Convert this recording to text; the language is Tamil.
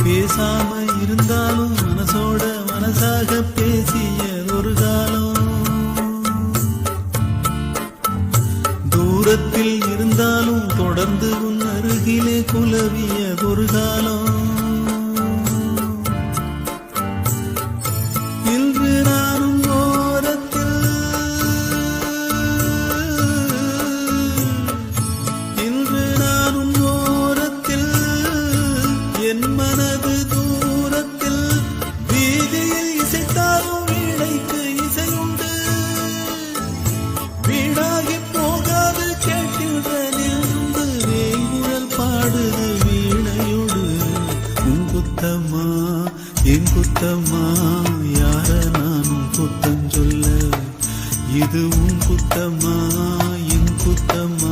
பேசாம இருந்தாலும் மனசோட மனசாக பேசிய ஒரு காலம், தூரத்தில் இருந்தாலும் தொடர்ந்து உன் அருகிலே குலவிய ஒரு காலம். இன்று நானும் ஓரத்தில், இன்று நானும் ஓரத்தில், என் மனது தூரத்தில், வீதியில் இசைத்தாலும் வீணைக்கு இசையுண்டு, வீணாகி போகாது கேட்டிடலிருந்து வேங்குழல் பாடுது வீணையோடு. உன் குத்தம்மா என் குத்தம்மா, யார நானும் குத்தம் சொல்ல, இது உன் குத்தம்மா என் குத்தம்மா.